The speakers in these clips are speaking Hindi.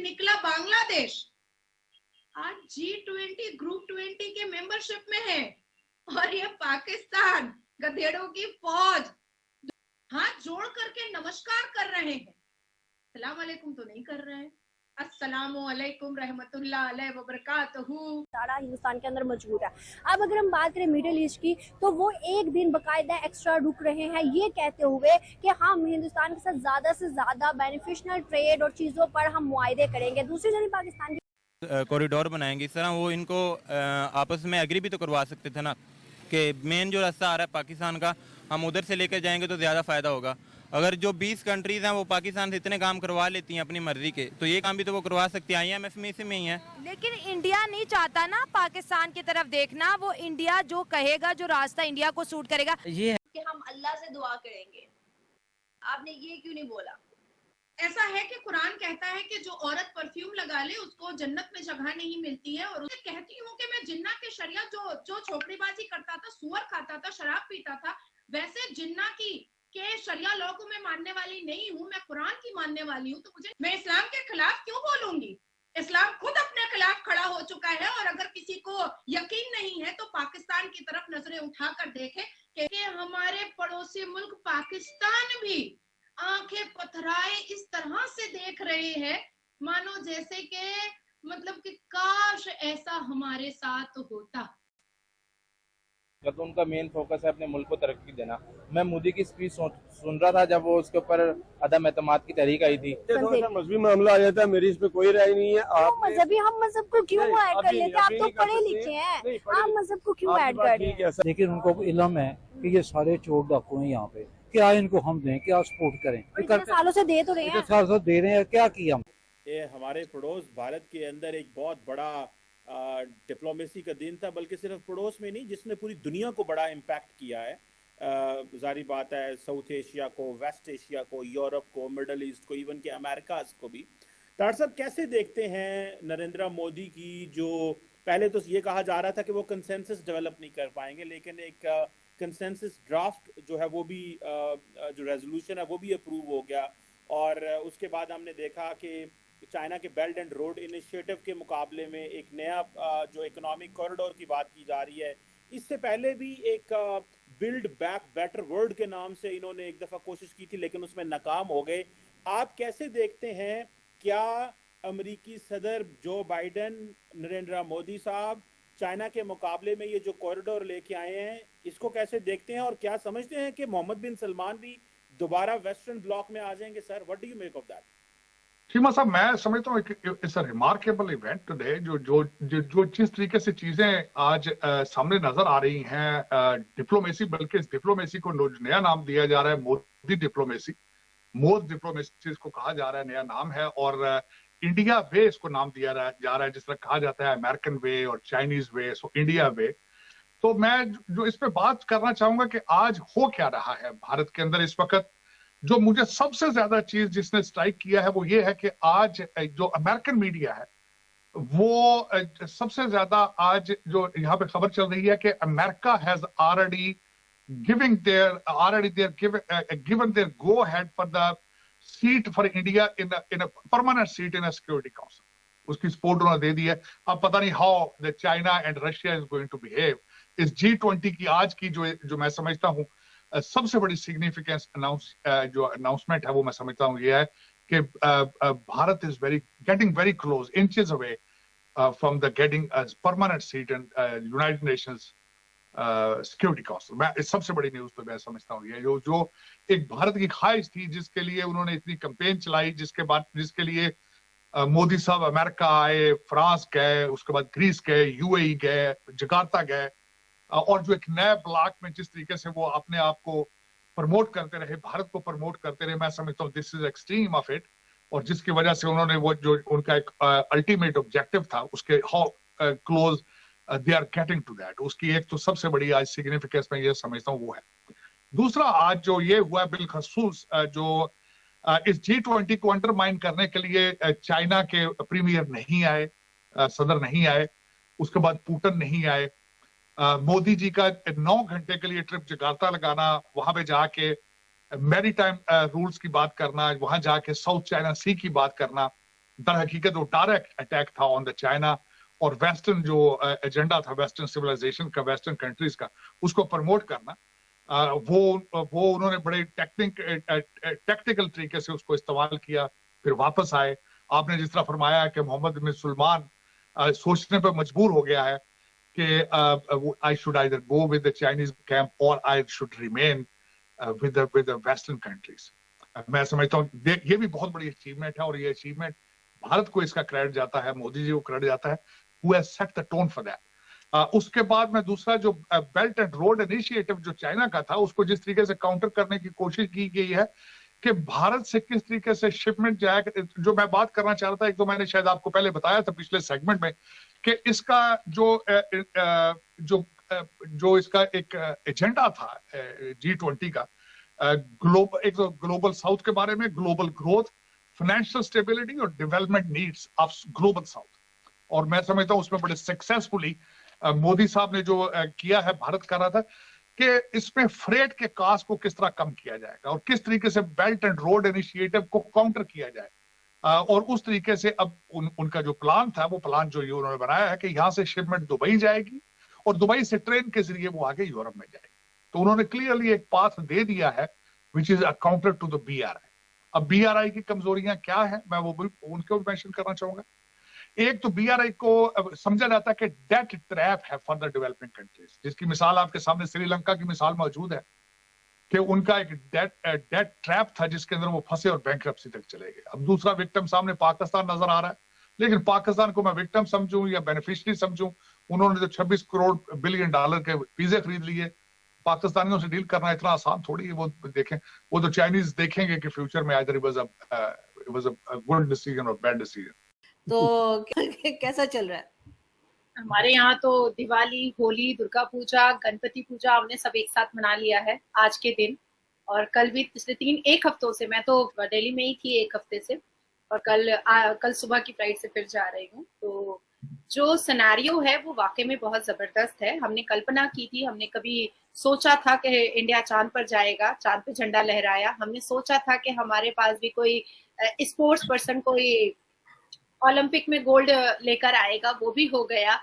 निकला बांग्लादेश आज G20 ग्रुप 20 के मेंबरशिप में है, और ये पाकिस्तान गधेड़ों की फौज हाथ जोड़ करके नमस्कार कर रहे हैं, सलाम अलैकुम तो नहीं कर रहे हैं। अस्सलामु अलैकुम रहमतुल्लाह अलैहि व बरकातहू। सारा हिंदुस्तान के अंदर मौजूद है। अब अगर हम बात करें मिडिल ईस्ट की, तो वो एक दिन बकायदा एक्स्ट्रा रुक रहे हैं, ये कहते हुए कि हम हिंदुस्तान के साथ ज्यादा से ज्यादा बेनिफिशियल ट्रेड और चीजों पर हम मुआहदे करेंगे। दूसरी जगह पाकिस्तान कॉरिडोर बनाएंगे, इस तरह वो इनको आपस में एग्री भी तो करवा सकते थे ना, कि मेन जो रास्ता आ रहा है पाकिस्तान का, हम उधर से लेकर जाएंगे तो ज़्यादा फ़ायदा होगा। अगर जो 20 कंट्रीज़ हैं वो पाकिस्तान से इतने काम करवा लेती हैं अपनी मर्जी के, तो ये काम भी तो वो करवा सकती हैं। IMF में इसी में ही है। लेकिन इंडिया नहीं चाहता ना पाकिस्तान की तरफ देखना, वो इंडिया जो कहेगा, जो रास्ता इंडिया को सूट करेगा, ये कि हम अल्लाह से दुआ करेंगे। आपने ये क्यों नहीं बोला? ऐसा है कि कुरान कहता है कि जो औरत परफ्यूम लगा ले उसको जन्नत में जगह नहीं मिलती है, और उसे कहती हूँ कि मैं जिन्ना के शरिया जो छोकरीबाजी करता था, सुअर खाता था, शराब पीता था, वैसे जिन्ना की के शरिया लॉ को मैं मानने वाली नहीं हूँ, मैं कुरान की मानने वाली हूँ। तो मैं इस्लाम के खिलाफ क्यों बोलूंगी? इस्लाम खुद अपने खिलाफ खड़ा हो चुका है, और अगर किसी को यकीन नहीं है तो पाकिस्तान की तरफ नजरें उठाकर देखे कि हमारे पड़ोसी मुल्क पाकिस्तान भी आंखें पथराए इस तरह से देख रहे हैं मानो जैसे कि मतलब कि काश ऐसा हमारे साथ होता। तो उनका मेन फोकस है अपने मुल्क को तरक्की देना। मैं मोदी की स्पीच सुन रहा था जब वो उसके ऊपर अदम एतमाद की तहरीक आई थी। मजहबी मामला आ जाता है, मेरी इस पे कोई राय नहीं है। आप मजहबी, हम मजहब को क्यों ऐड कर लेते हैं? आप तो पढ़े लिखे हैं, आप मजहब को क्यों ऐड कर रहे हैं? लेकिन उनको इल्म है कि ये सारे चोर डाकू हैं यहाँ पे, क्या इनको हम दें, क्या सपोर्ट करें? इतने सालों से दे तो रहे हैं, सालों से दे रहे हैं, क्या किया? ये हमारे पड़ोस भारत के अंदर एक बहुत बड़ा डिप्लोमेसी का दिन था, बल्कि सिर्फ पड़ोस में नहीं, जिसने पूरी दुनिया को बड़ा इम्पैक्ट किया है। जारी बात है, साउथ एशिया को, वेस्ट एशिया को, यूरोप को, मिडल ईस्ट को, इवन के अमेरिकाज को भी। तार साहब कैसे देखते हैं नरेंद्र मोदी की, जो पहले तो ये कहा जा रहा था कि वो कंसेंसस डेवलप नहीं कर पाएंगे, लेकिन एक कंसेंसस ड्राफ्ट जो है वो भी जो रेजोल्यूशन है वो भी अप्रूव हो गया, और उसके बाद हमने देखा कि चाइना के बेल्ट एंड रोड इनिशिएटिव के मुकाबले में एक नया जो इकोनॉमिक कॉरिडोर की बात की जा रही है। इससे पहले भी एक बिल्ड बैक बेटर वर्ल्ड के नाम से इन्होंने एक दफ़ा कोशिश की थी, लेकिन उसमें नाकाम हो गए। आप कैसे देखते हैं, क्या अमेरिकी सदर जो बाइडेन, नरेंद्र मोदी साहब चाइना के मुकाबले में ये जो कॉरिडोर लेके आए हैं, इसको कैसे देखते हैं, और क्या समझते हैं कि मोहम्मद बिन सलमान भी दोबारा वेस्टर्न ब्लॉक में आ जाएंगे? Sir, what do you make of that? Seema साहब, मैं समझता हूँ it's a remarkable event today. जो जिस तरीके से चीजें आज सामने नजर आ रही हैं, डिप्लोमेसी, बल्कि इस डिप्लोमेसी को नया नाम दिया जा रहा है, मोदी डिप्लोमेसी, मोद डिप्लोमेसी इसको कहा जा रहा है, नया नाम है। और इंडिया वे इसको नाम दिया जा रहा है, जिस तरह कहा जाता है अमेरिकन वे और चाइनीज वे, सो इंडिया वे। तो मैं जो इस पे बात करना चाहूंगा कि आज हो क्या रहा है भारत के अंदर इस वक्त। जो मुझे सबसे ज्यादा चीज जिसने स्ट्राइक किया है वो ये है कि आज जो अमेरिकन मीडिया है वो सबसे ज्यादा आज जो यहाँ पे खबर चल रही है कि America has already given their go ahead for the seat for India in a permanent seat in a security council. उसकी सपोर्ट उन्होंने दे दी है। अब पता नहीं how the China and Russia is going to behave. इस G20 की आज की जो मैं समझता हूँ सबसे बड़ी सिग्निफिकेंस जो अनाउंसमेंट है वो मैं समझता हूँ ये है कि Bharat is getting very close, inches away from the getting permanent seat in United Nations security council. मैं इस सबसे बड़ी न्यूज तो मैं समझता हूँ ये जो एक भारत की ख्वाहिश थी, जिसके लिए उन्होंने इतनी कैंपेन चलाई, जिसके लिए मोदी साहब अमेरिका आए, फ्रांस गए, उसके बाद ग्रीस गए, UAE गए, जकार्ता गए, और जो एक नए ब्लॉक में जिस तरीके से वो अपने आप को प्रमोट करते रहे, भारत को प्रमोट करते रहे, मैं समझता हूँ this is extreme of it. और जिसकी वजह से उन्होंने वो जो उनका एक अल्टीमेट ऑब्जेक्टिव था, उसके how close they are getting to that, उसकी एक तो सबसे बड़ी आज सिग्निफिकेंस मैं ये समझता हूँ वो है। दूसरा, आज जो ये हुआ बिलखसूस जो इस G20 को अंडरमाइन करने के लिए चाइना के प्रीमियर नहीं आए, सदर नहीं आए, उसके बाद पुतिन नहीं आए, मोदी जी का 9 घंटे के लिए ट्रिप जकार्ता लगाना, वहां पे जाके मैरीटाइम रूल्स की बात करना, वहां जाके साउथ चाइना सी की बात करना, दर हकीकत वो डायरेक्ट अटैक था ऑन द चाइना, और वेस्टर्न जो एजेंडा था वेस्टर्न सिविलाइजेशन का, वेस्टर्न कंट्रीज का, उसको प्रमोट करना, वो उन्होंने बड़े टेक्निकल तरीके से उसको इस्तेमाल किया, फिर वापस आए। आपने जिस तरह फरमाया कि मोहम्मद बिन सुलेमान सोचने पर मजबूर हो गया है कि I should either go with the Chinese camp और I should remain with the western countries. मैं समझता हूँ ये भी बहुत बड़ी अचीवमेंट है, और ये अचीवमेंट भारत को इसका क्रेडिट जाता है, मोदी जी को क्रेडिट जाता है, who has set the tone for that. उसके बाद में दूसरा जो बेल्ट एंड रोड इनिशिएटिव जो चाइना का था, उसको जिस तरीके से काउंटर करने की कोशिश की गई है कि भारत से किस तरीके से शिपमेंट जाए, जो मैं बात करना चाह रहा था, एक तो मैंने शायद आपको पहले बताया था पिछले सेगमेंट में कि इसका जो इसका एक एजेंडा था G20 का, एक तो ग्लोबल साउथ के बारे में, ग्लोबल ग्रोथ, फाइनेंशियल स्टेबिलिटी और development needs of global south. और मैं समझता हूँ उसमें बड़े सक्सेसफुली मोदी साहब ने जो किया है, भारत कर रहा था कि इसमें फ्रेट के कास्ट को किस तरह कम किया जाएगा और किस तरीके से बेल्ट एंड रोड इनिशिएटिव को काउंटर किया जाए, और उस तरीके से अब उनका जो प्लान था, वो प्लान जो ये उन्होंने बनाया है कि यहाँ से शिपमेंट दुबई जाएगी और दुबई से ट्रेन के जरिए वो आगे यूरोप में जाएगी। तो उन्होंने क्लियरली एक पाथ दे दिया है which is a counter to the BRI। अब BRI की कमजोरियां क्या है, मैं वो उनको भी मेंशन करना चाहूंगा। एक तो BRI को समझा जाता है कि डेट ट्रैप है फॉर द डेवलपिंग कंट्रीज, जिसकी मिसाल आपके सामने श्रीलंका की मिसाल मौजूद है कि उनका एक डेट ट्रैप था जिसके अंदर वो फंसे और बैंकरप्सी तक चले गए। अब दूसरा विक्टिम सामने पाकिस्तान नजर आ रहा है, लेकिन पाकिस्तान को मैं विक्टिम समझूं या बेनिफिशियरी समझूं, उन्होंने तो 26 करोड़ बिलियन डॉलर के वीजे खरीद लिए। पाकिस्तानियों से डील करना इतना आसान थोड़ी है। वो देखें, वो तो चाइनीज देखेंगे कि फ्यूचर में either it was a good decision और बैड डिसीजन। तो कैसा चल रहा है? हमारे यहाँ तो दिवाली, होली, दुर्गा पूजा, गणपति पूजा हमने सब एक साथ मना लिया है आज के दिन। और कल भी पिछले एक हफ्तों से, मैं तो दिल्ली में ही थी एक हफ्ते से, और कल सुबह की फ्लाइट से फिर जा रही हूँ। तो जो सिनेरियो है वो वाकई में बहुत जबरदस्त है। हमने कल्पना की थी, हमने कभी सोचा था कि इंडिया चांद पर जाएगा, चांद पे झंडा लहराया। हमने सोचा था कि हमारे पास भी कोई स्पोर्ट्स पर्सन कोई ओलंपिक में गोल्ड लेकर आएगा, वो भी हो गया।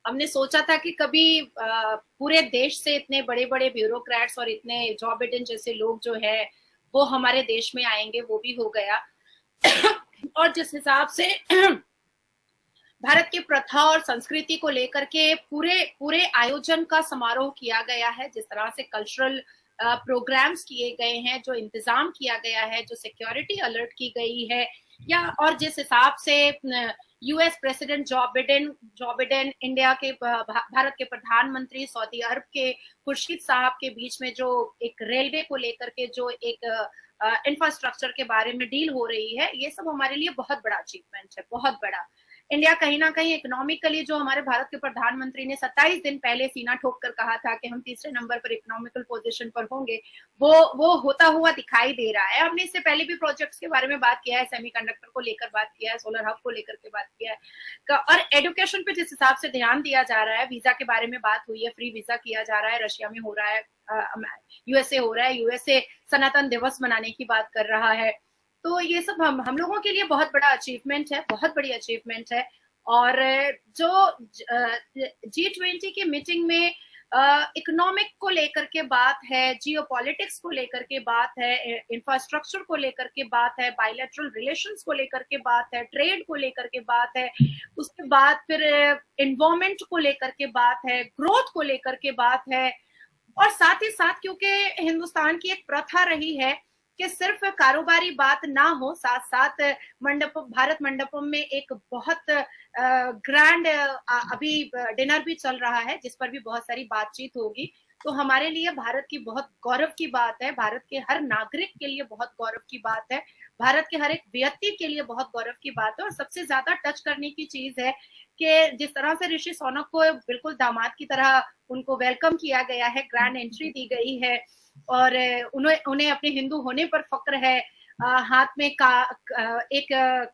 हमने सोचा था कि कभी पूरे देश से इतने बड़े बड़े ब्यूरोक्रेट्स और इतने जो बिडेन जैसे लोग जो है वो हमारे देश में आएंगे, वो भी हो गया। और जिस हिसाब से भारत की प्रथा और संस्कृति को लेकर के पूरे आयोजन का समारोह किया गया है, जिस तरह से कल्चरल प्रोग्राम्स किए गए हैं, जो इंतजाम किया गया है, जो सिक्योरिटी अलर्ट की गई है, या और जिस हिसाब से US president Joe Biden India के भारत के प्रधानमंत्री सऊदी अरब के खुर्शीद साहब के बीच में जो एक रेलवे को लेकर के जो एक इंफ्रास्ट्रक्चर के बारे में डील हो रही है, ये सब हमारे लिए बहुत बड़ा अचीवमेंट है, बहुत बड़ा। इंडिया कहीं ना कहीं इकोनॉमिकली, जो हमारे भारत के प्रधानमंत्री ने 27 दिन पहले सीना ठोक कर कहा था कि हम तीसरे नंबर पर इकोनॉमिकल पोजीशन पर होंगे, वो होता हुआ दिखाई दे रहा है। हमने इससे पहले भी प्रोजेक्ट्स के बारे में बात किया है, सेमीकंडक्टर को लेकर बात किया है, सोलर हब को लेकर के बात किया है, और एजुकेशन पे जिस हिसाब से ध्यान दिया जा रहा है, वीजा के बारे में बात हुई है, फ्री वीजा किया जा रहा है, रशिया में हो रहा है, यूएसए हो रहा है, यूएसए सनातन दिवस मनाने की बात कर रहा है। तो ये सब हम लोगों के लिए बहुत बड़ा अचीवमेंट है, बहुत बड़ी अचीवमेंट है। और जो G20 की मीटिंग में इकोनॉमिक को लेकर के बात है, जियोपॉलिटिक्स को लेकर के बात है, इंफ्रास्ट्रक्चर को लेकर के बात है, बायलैटरल रिलेशंस को लेकर के बात है, ट्रेड को लेकर के बात है, उसके बाद फिर एनवायरमेंट को लेकर के बात है, ग्रोथ को लेकर के बात है। और साथ ही साथ क्योंकि हिंदुस्तान की एक प्रथा रही है कि सिर्फ कारोबारी बात ना हो, साथ साथ भारत मंडपम में एक बहुत ग्रैंड अभी डिनर भी चल रहा है, जिस पर भी बहुत सारी बातचीत होगी। तो हमारे लिए भारत की बहुत गौरव की बात है, भारत के हर नागरिक के लिए बहुत गौरव की बात है, भारत के हर एक व्यक्ति के लिए बहुत गौरव की बात है। और सबसे ज्यादा टच करने की चीज है कि जिस तरह से ऋषि सोनक को बिल्कुल दामाद की तरह उनको वेलकम किया गया है, ग्रैंड एंट्री दी गई है, और उन्हें अपने हिंदू होने पर फक्र है। हाथ में एक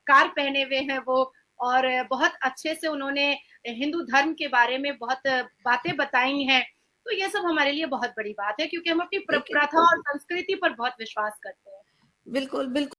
कार पहने हुए हैं वो, और बहुत अच्छे से उन्होंने हिंदू धर्म के बारे में बहुत बातें बताई हैं। तो ये सब हमारे लिए बहुत बड़ी बात है, क्योंकि हम अपनी प्रथा और संस्कृति पर बहुत विश्वास करते हैं। बिल्कुल बिल्कुल।